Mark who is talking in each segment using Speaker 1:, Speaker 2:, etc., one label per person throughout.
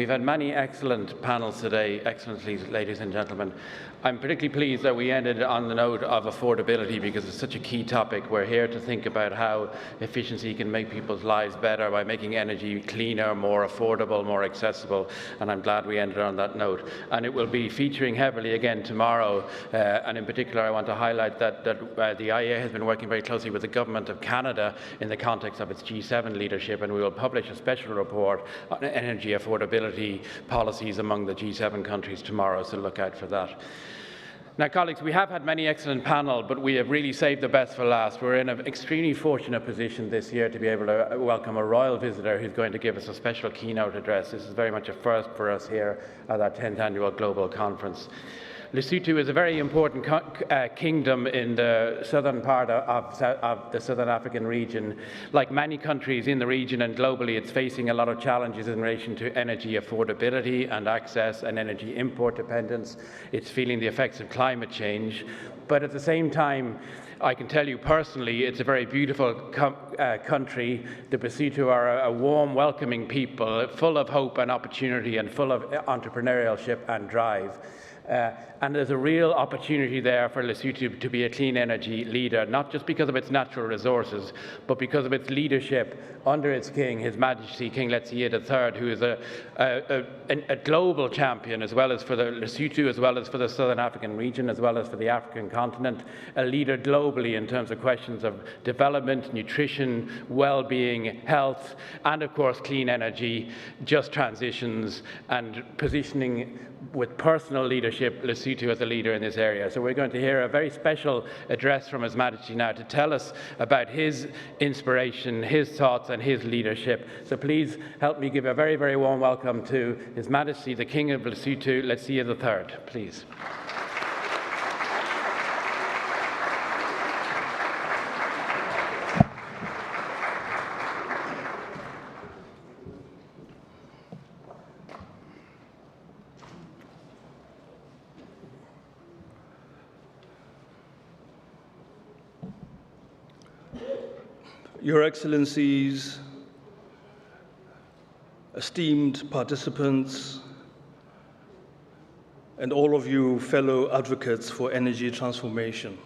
Speaker 1: We've had many excellent panels today, excellency, ladies and gentlemen. I'm particularly pleased that we ended on the note of affordability because it's such a key topic. We're here to think about how efficiency can make people's lives better by making energy cleaner, more affordable, more accessible, and I'm glad we ended on that note. And it will be featuring heavily again tomorrow, and in particular I want to highlight that the IEA has been working very closely with the Government of Canada in the context of its G7 leadership, and we will publish a special report on energy affordability policies among the G7 countries tomorrow, so look out for that. Now, colleagues, we have had many excellent panels, but we have really saved the best for last. We're in an extremely fortunate position this year to be able to welcome a royal visitor who's going to give us a special keynote address. This is very much a first for us here at our 10th Annual Global Conference. Lesotho is a very important kingdom in the southern part of the Southern African region. Like many countries in the region and globally, it's facing a lot of challenges in relation to energy affordability and access and energy import dependence. It's feeling the effects of climate change. But at the same time, I can tell you personally, it's a very beautiful country. The Lesotho are a warm, welcoming people, full of hope and opportunity and full of entrepreneurship and drive. And there's a real opportunity there for Lesotho to be a clean energy leader, not just because of its natural resources, but because of its leadership under its king, His Majesty King Letsie III, who is a global champion, as well as for the Lesotho, as well as for the Southern African region, as well as for the African continent, a leader globally in terms of questions of development, nutrition, well-being, health, and of course clean energy, just transitions, and positioning with personal leadership Lesotho as a leader in this area. So we're going to hear a very special address from His Majesty now to tell us about his inspiration, his thoughts and his leadership. So please help me give a very, very warm welcome to His Majesty the King of Lesotho, Letsie III. Please.
Speaker 2: Your Excellencies, esteemed participants, and all of you fellow advocates for energy transformation.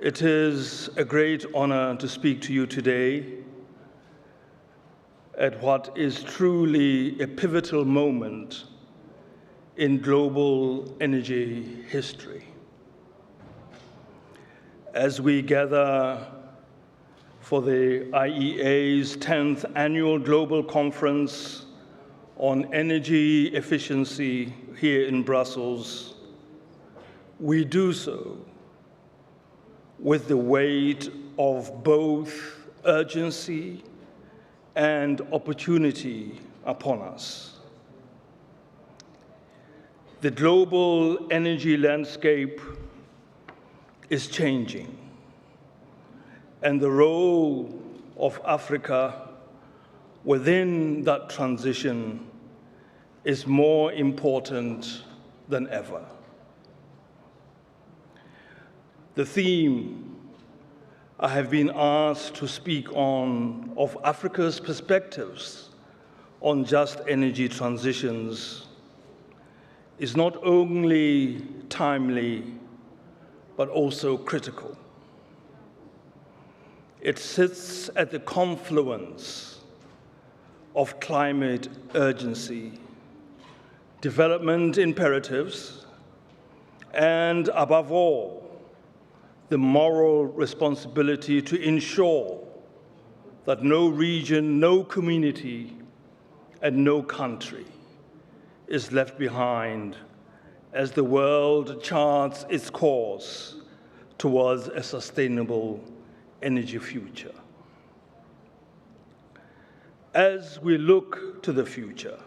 Speaker 2: It is a great honor to speak to you today at what is truly a pivotal moment in global energy history. As we gather for the IEA's 10th Annual Global Conference on Energy Efficiency here in Brussels, we do so with the weight of both urgency and opportunity upon us. The global energy landscape is changing, and the role of Africa within that transition is more important than ever. The theme I have been asked to speak on of Africa's perspectives on just energy transitions is not only timely, but also critical. It sits at the confluence of climate urgency, development imperatives, and above all, the moral responsibility to ensure that no region, no community, and no country is left behind as the world charts its course towards a sustainable energy future. As we look to the future,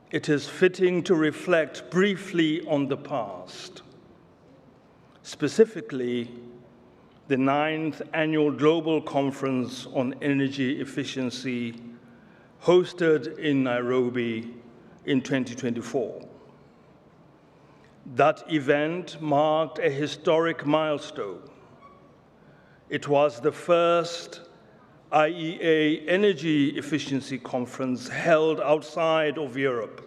Speaker 2: it is fitting to reflect briefly on the past, specifically the 9th Annual Global Conference on Energy Efficiency hosted in Nairobi in 2024. That event marked a historic milestone. It was the first IEA Energy Efficiency Conference held outside of Europe,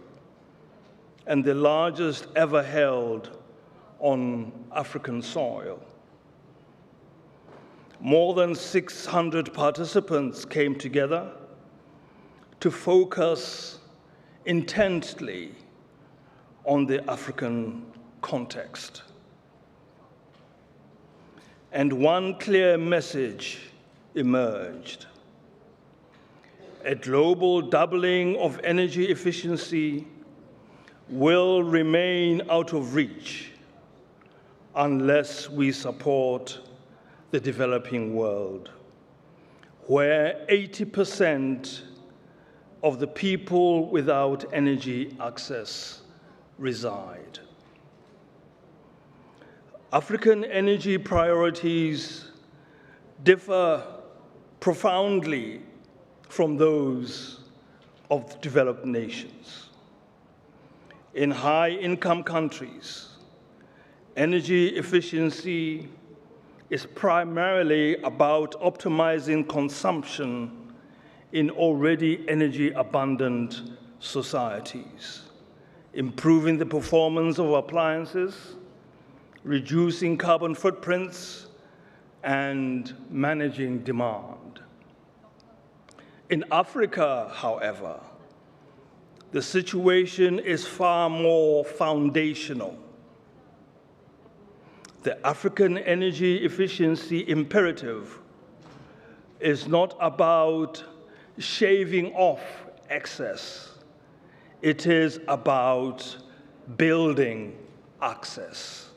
Speaker 2: and the largest ever held on African soil. More than 600 participants came together to focus intently on the African context. And one clear message emerged. A global doubling of energy efficiency will remain out of reach unless we support the developing world, where 80% of the people without energy access reside. African energy priorities differ profoundly from those of developed nations. In high-income countries, energy efficiency is primarily about optimizing consumption in already energy-abundant societies, improving the performance of appliances, reducing carbon footprints, and managing demand. In Africa, however, the situation is far more foundational. The African energy efficiency imperative is not about shaving off excess. It is about building access.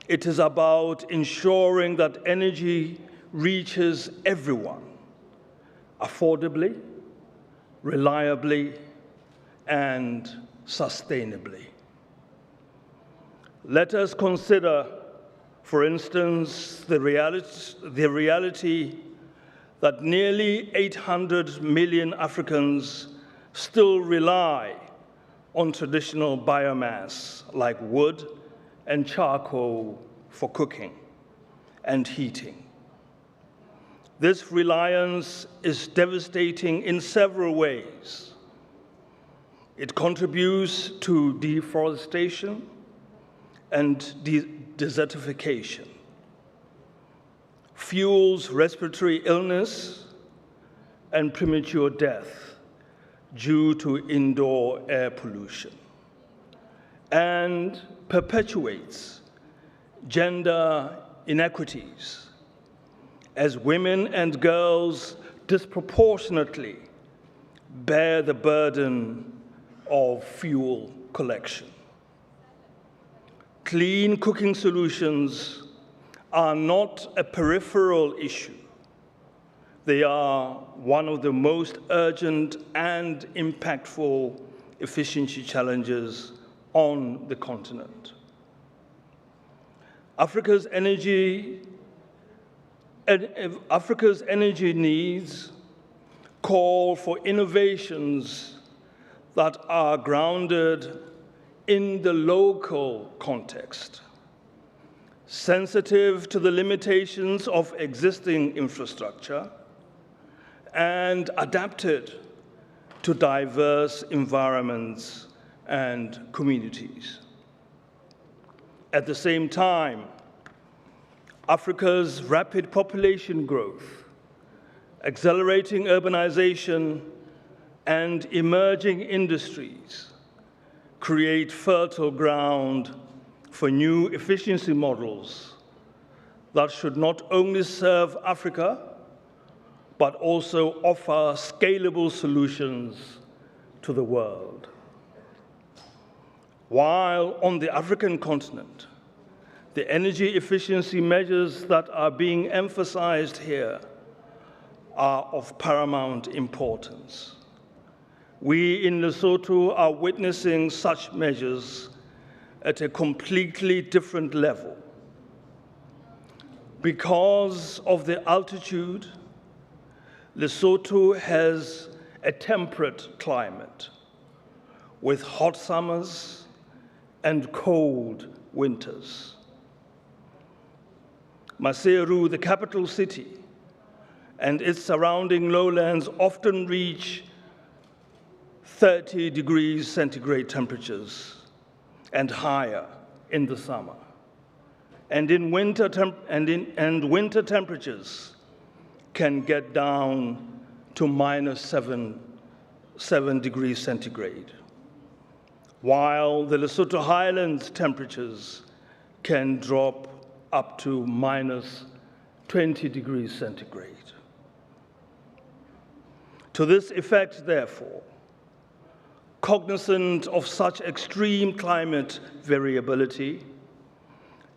Speaker 2: It is about ensuring that energy reaches everyone affordably, reliably, and sustainably. Let us consider, for instance, the reality that nearly 800 million Africans still rely on traditional biomass like wood and charcoal for cooking and heating. This reliance is devastating in several ways. It contributes to deforestation and desertification, fuels respiratory illness and premature death due to indoor air pollution, and perpetuates gender inequities as women and girls disproportionately bear the burden of fuel collection. Clean cooking solutions are not a peripheral issue. They are one of the most urgent and impactful efficiency challenges on the continent. Africa's energy needs call for innovations that are grounded in the local context, sensitive to the limitations of existing infrastructure, and adapted to diverse environments and communities. At the same time, Africa's rapid population growth, accelerating urbanization, and emerging industries create fertile ground for new efficiency models that should not only serve Africa, but also offer scalable solutions to the world. While on the African continent, the energy efficiency measures that are being emphasized here are of paramount importance. We in Lesotho are witnessing such measures at a completely different level. Because of the altitude, Lesotho has a temperate climate with hot summers and cold winters. Maseru, the capital city, and its surrounding lowlands often reach 30 degrees centigrade temperatures and higher in the summer. And winter temperatures can get down to minus 7 degrees centigrade, while the Lesotho highlands temperatures can drop up to minus 20 degrees centigrade. To this effect, therefore, cognizant of such extreme climate variability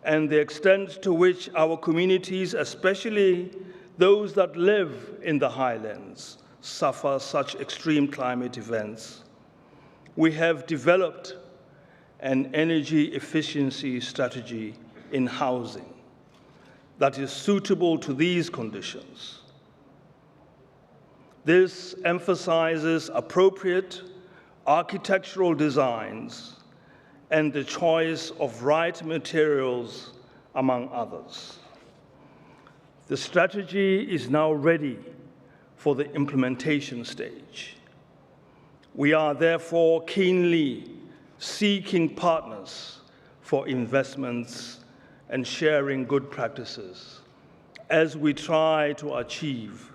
Speaker 2: and the extent to which our communities, especially those that live in the highlands, suffer such extreme climate events, we have developed an energy efficiency strategy in housing that is suitable to these conditions. This emphasizes appropriate architectural designs and the choice of right materials, among others. The strategy is now ready for the implementation stage. We are therefore keenly seeking partners for investments and sharing good practices as we try to achieve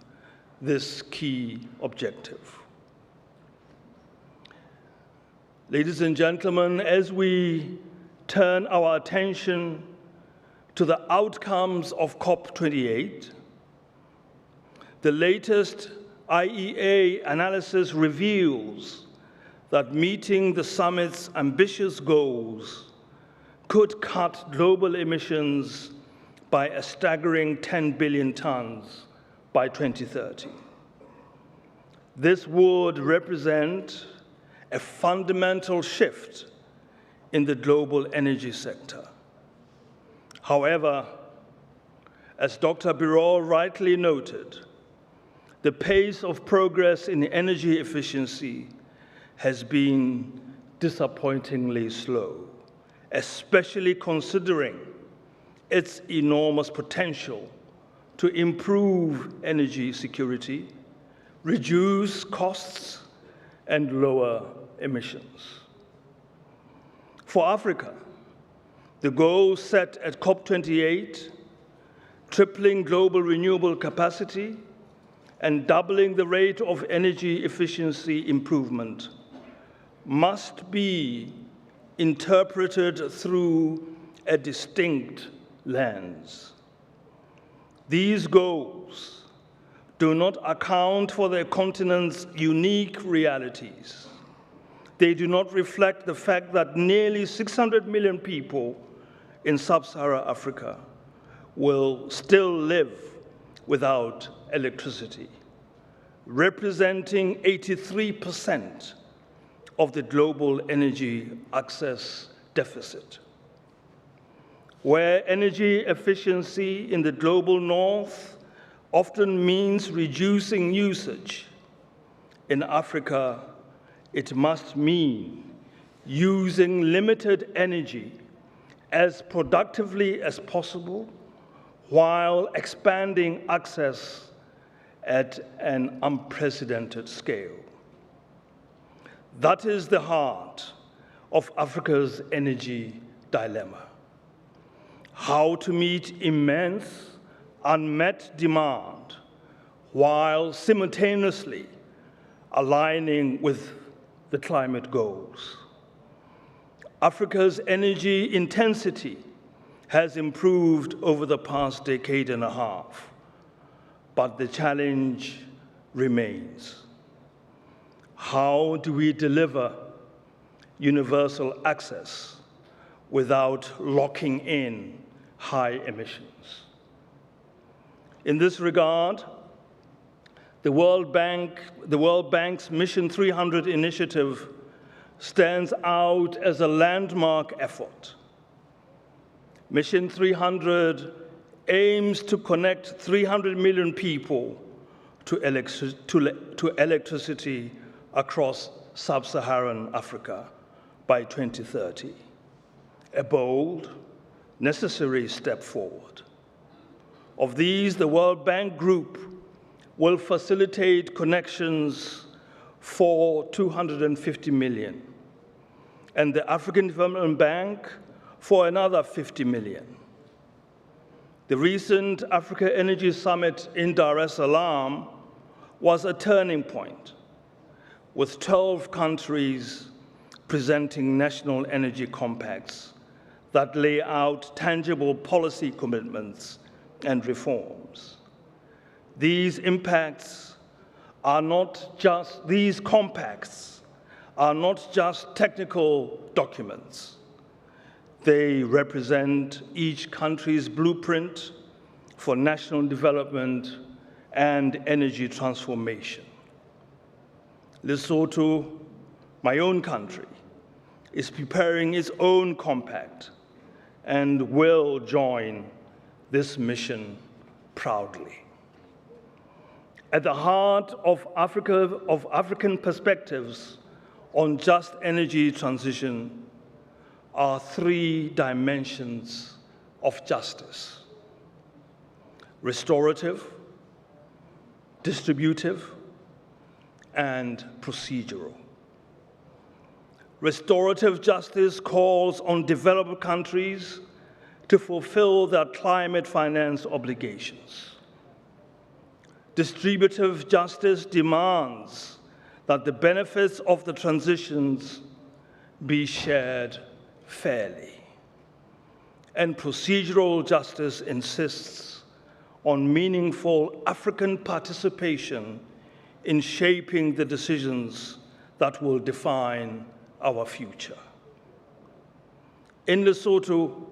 Speaker 2: this key objective. Ladies and gentlemen, as we turn our attention to the outcomes of COP28, the latest IEA analysis reveals that meeting the summit's ambitious goals could cut global emissions by a staggering 10 billion tons by 2030. This would represent a fundamental shift in the global energy sector. However, as Dr. Birol rightly noted, the pace of progress in energy efficiency has been disappointingly slow, especially considering its enormous potential to improve energy security, reduce costs, and lower emissions. For Africa, the goal set at COP28, tripling global renewable capacity and doubling the rate of energy efficiency improvement, must be interpreted through a distinct lens. These goals do not account for the continent's unique realities. They do not reflect the fact that nearly 600 million people in sub-Saharan Africa will still live without electricity, representing 83% of the global energy access deficit. Where energy efficiency in the global north often means reducing usage, in Africa, it must mean using limited energy as productively as possible while expanding access at an unprecedented scale. That is the heart of Africa's energy dilemma. How to meet immense, unmet demand while simultaneously aligning with the climate goals. Africa's energy intensity has improved over the past decade and a half, but the challenge remains. How do we deliver universal access without locking in high emissions? In this regard, the World Bank's Mission 300 initiative stands out as a landmark effort. Mission 300 aims to connect 300 million people to electricity across sub-Saharan Africa by 2030, a bold, necessary step forward. Of these, the World Bank Group will facilitate connections for 250 million, and the African Development Bank for another 50 million. The recent Africa Energy Summit in Dar es Salaam was a turning point, with 12 countries presenting national energy compacts that lay out tangible policy commitments and reforms. These compacts are not just technical documents. They represent each country's blueprint for national development and energy transformation. Lesotho, my own country, is preparing its own compact and will join this mission proudly. At the heart of African perspectives on just energy transition are three dimensions of justice: restorative, distributive, and procedural. Restorative justice calls on developed countries to fulfill their climate finance obligations. Distributive justice demands that the benefits of the transitions be shared fairly. And procedural justice insists on meaningful African participation in shaping the decisions that will define our future. In Lesotho,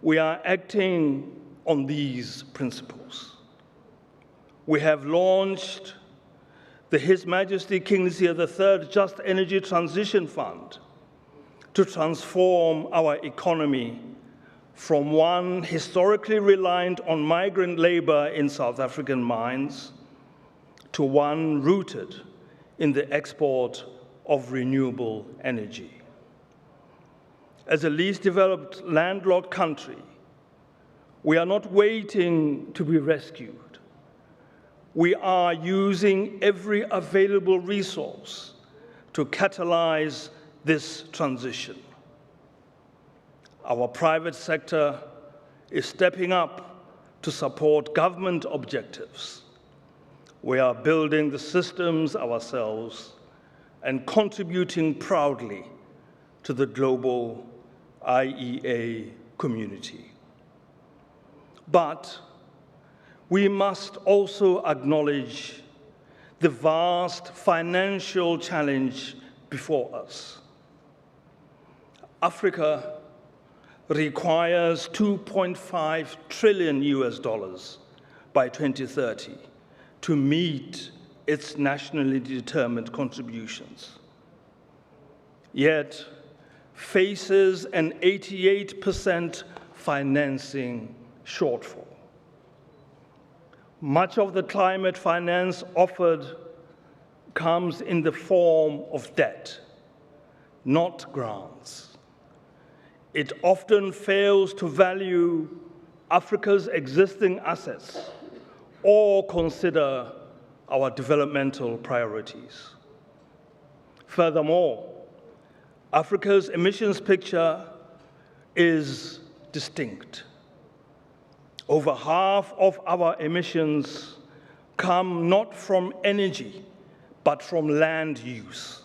Speaker 2: we are acting on these principles. We have launched the His Majesty King Letsie III Just Energy Transition Fund to transform our economy from one historically reliant on migrant labor in South African mines to one rooted in the export of renewable energy. As a least developed landlocked country, we are not waiting to be rescued. We are using every available resource to catalyze this transition. Our private sector is stepping up to support government objectives. We are building the systems ourselves and contributing proudly to the global IEA community. But we must also acknowledge the vast financial challenge before us. Africa requires $2.5 trillion by 2030 to meet its nationally determined contributions, yet faces an 88% financing shortfall. Much of the climate finance offered comes in the form of debt, not grants. It often fails to value Africa's existing assets or consider our developmental priorities. Furthermore, Africa's emissions picture is distinct. Over half of our emissions come not from energy, but from land use,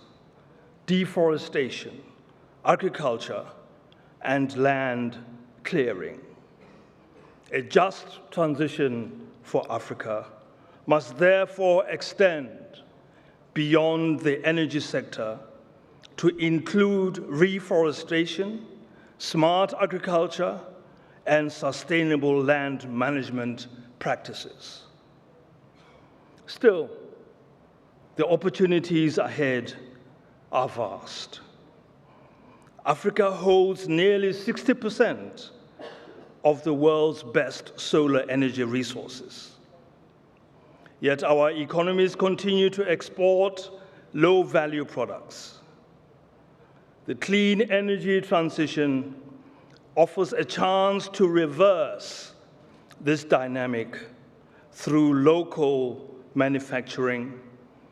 Speaker 2: deforestation, agriculture, and land clearing. A just transition for Africa must therefore extend beyond the energy sector to include reforestation, smart agriculture, and sustainable land management practices. Still, the opportunities ahead are vast. Africa holds nearly 60% of the world's best solar energy resources. Yet our economies continue to export low-value products. The clean energy transition offers a chance to reverse this dynamic through local manufacturing,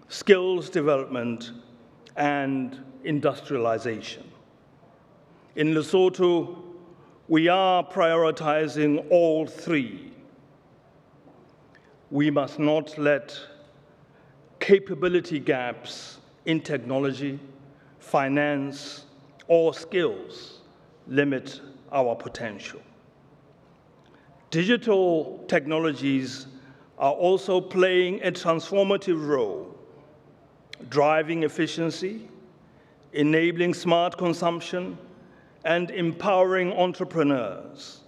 Speaker 2: skills development, and industrialization. In Lesotho, we are prioritizing all three. We must not let capability gaps in technology, finance, or skills limit our potential. Digital technologies are also playing a transformative role, driving efficiency, enabling smart consumption, and empowering entrepreneurs.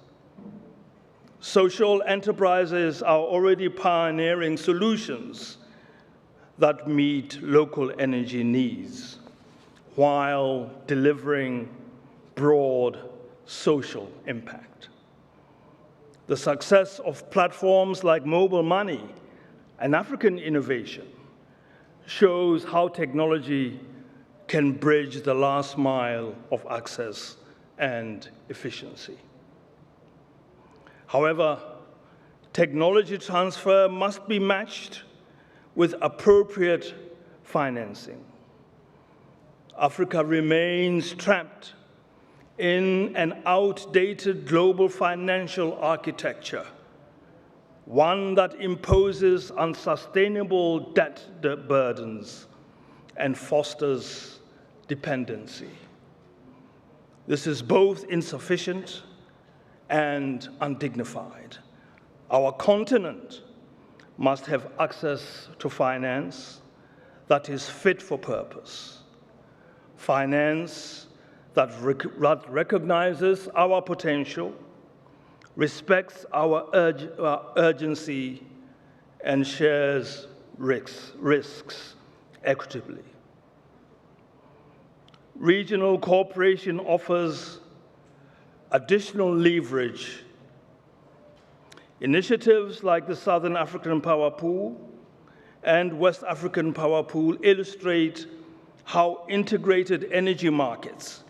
Speaker 2: Social enterprises are already pioneering solutions that meet local energy needs while delivering broad social impact. The success of platforms like mobile money and African innovation shows how technology can bridge the last mile of access and efficiency. However, technology transfer must be matched with appropriate financing. Africa remains trapped in an outdated global financial architecture, one that imposes unsustainable debt burdens and fosters dependency. This is both insufficient and undignified. Our continent must have access to finance that is fit for purpose, finance that recognizes our potential, respects our urgency, and shares risks equitably. Regional cooperation offers additional leverage. Initiatives like the Southern African Power Pool and West African Power Pool illustrate how integrated energy markets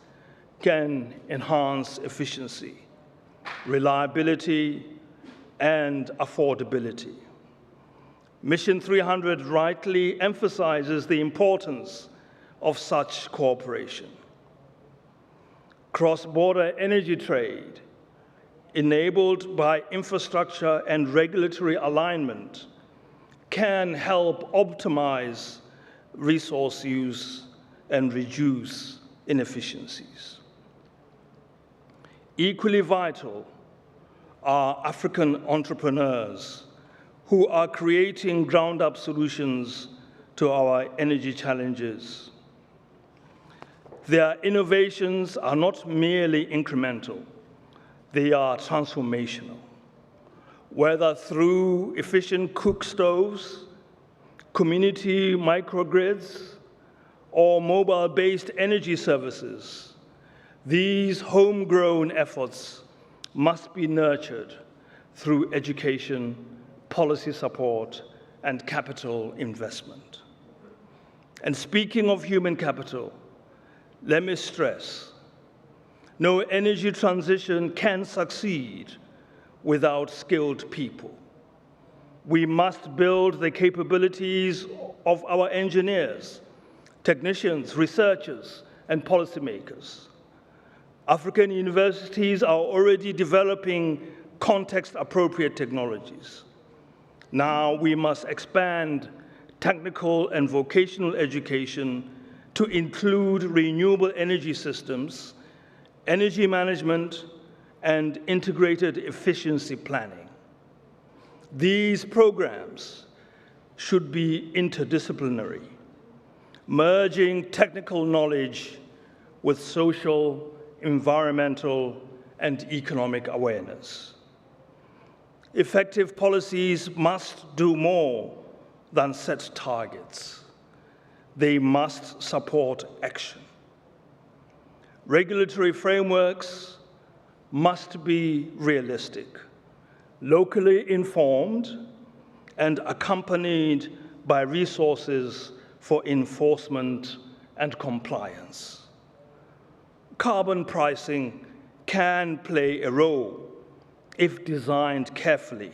Speaker 2: can enhance efficiency, reliability, and affordability. Mission 300 rightly emphasizes the importance of such cooperation. Cross-border energy trade, enabled by infrastructure and regulatory alignment, can help optimize resource use and reduce inefficiencies. Equally vital are African entrepreneurs who are creating ground-up solutions to our energy challenges. Their innovations are not merely incremental, they are transformational. Whether through efficient cook stoves, community microgrids, or mobile-based energy services, these homegrown efforts must be nurtured through education, policy support, and capital investment. And speaking of human capital, let me stress, no energy transition can succeed without skilled people. We must build the capabilities of our engineers, technicians, researchers, and policymakers. African universities are already developing context-appropriate technologies. Now we must expand technical and vocational education to include renewable energy systems, energy management, and integrated efficiency planning. These programs should be interdisciplinary, merging technical knowledge with social, environmental, and economic awareness. Effective policies must do more than set targets. They must support action. Regulatory frameworks must be realistic, locally informed, and accompanied by resources for enforcement and compliance. Carbon pricing can play a role if designed carefully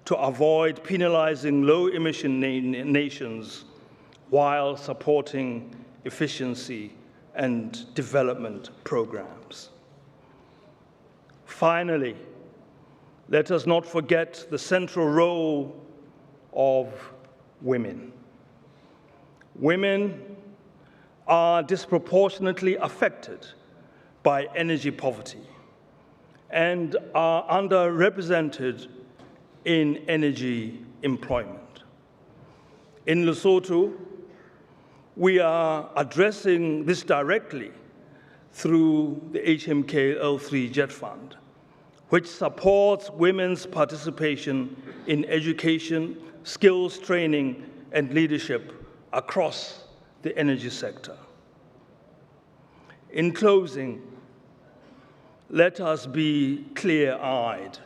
Speaker 2: to avoid penalizing low-emission nations while supporting efficiency and development programs. Finally, let us not forget the central role of women. Women are disproportionately affected by energy poverty and are underrepresented in energy employment. In Lesotho, we are addressing this directly through the HMK03 Jet Fund, which supports women's participation in education, skills training, and leadership across the energy sector. In closing, let us be clear-eyed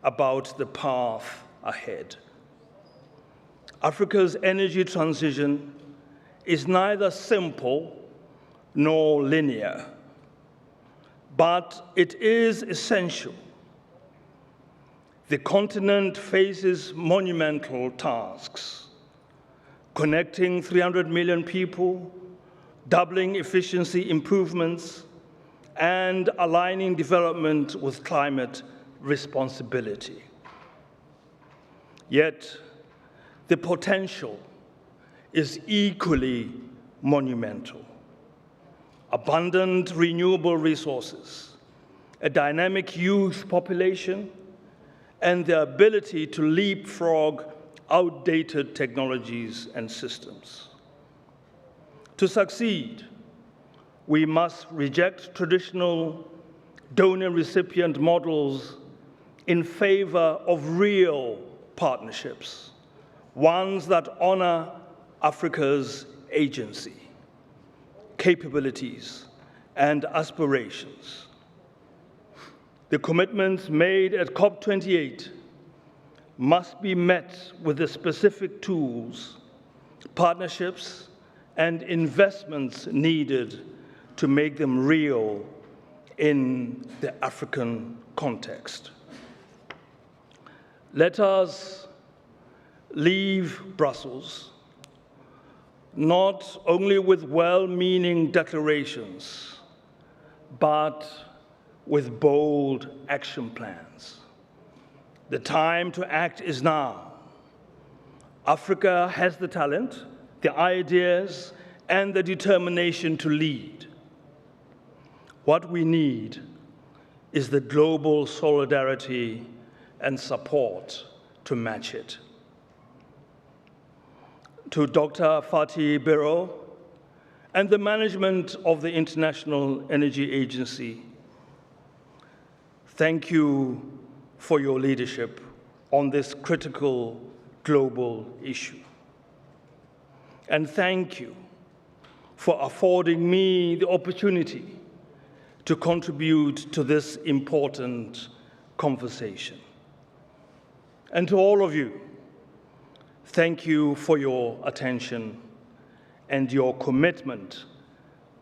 Speaker 2: about the path ahead. Africa's energy transition is neither simple nor linear, but it is essential. The continent faces monumental tasks: connecting 300 million people, doubling efficiency improvements, and aligning development with climate responsibility. Yet, the potential is equally monumental. Abundant renewable resources, a dynamic youth population, and the ability to leapfrog outdated technologies and systems. To succeed, we must reject traditional donor-recipient models in favor of real partnerships, ones that honor Africa's agency, capabilities, and aspirations. The commitments made at COP28 must be met with the specific tools, partnerships, and investments needed to make them real in the African context. Let us leave Brussels not only with well-meaning declarations, but with bold action plans. The time to act is now. Africa has the talent, the ideas, and the determination to lead. What we need is the global solidarity and support to match it. To Dr. Fatih Birol and the management of the International Energy Agency, thank you for your leadership on this critical global issue. And thank you for affording me the opportunity to contribute to this important conversation. And to all of you, thank you for your attention and your commitment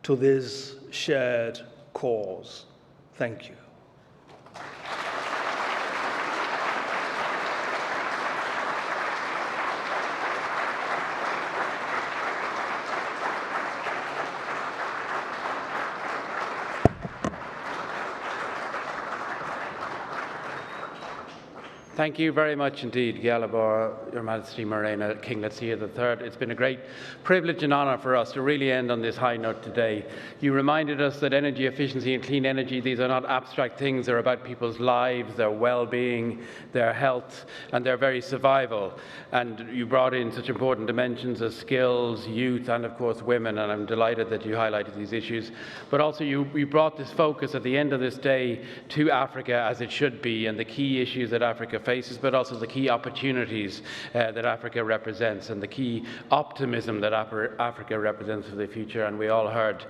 Speaker 2: to this shared cause. Thank you.
Speaker 1: Thank you very much indeed, Gyalabor, Your Majesty Morena, King Letsie III. It's been a great privilege and honour for us to really end on this high note today. You reminded us that energy efficiency and clean energy, these are not abstract things. They're about people's lives, their well-being, their health, and their very survival. And you brought in such important dimensions as skills, youth, and of course women, and I'm delighted that you highlighted these issues. But also you brought this focus at the end of this day to Africa as it should be, and the key issues that Africa faces, but also the key opportunities that Africa represents and the key optimism that Africa represents for the future. And we all heard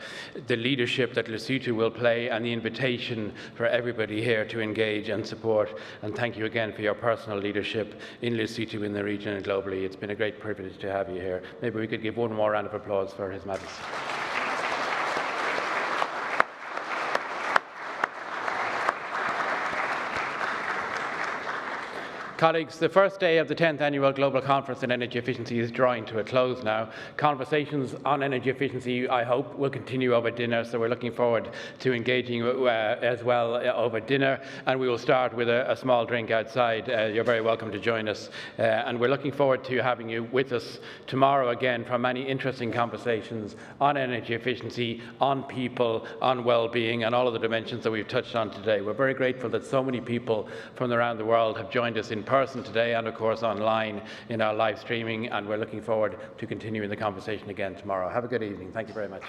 Speaker 1: the leadership that Lesotho will play and the invitation for everybody here to engage and support. And thank you again for your personal leadership in Lesotho, in the region and globally. It's been a great privilege to have you here. Maybe we could give one more round of applause for His Majesty. Colleagues, the first day of the 10th Annual Global Conference on Energy Efficiency is drawing to a close now. Conversations on energy efficiency, I hope, will continue over dinner, so we're looking forward to engaging as well over dinner, and we will start with a small drink outside. You're very welcome to join us, and we're looking forward to having you with us tomorrow again for many interesting conversations on energy efficiency, on people, on well-being, and all of the dimensions that we've touched on today. We're very grateful that so many people from around the world have joined us in person today and of course online in our live streaming, and we're looking forward to continuing the conversation again tomorrow. Have a good evening. Thank you very much.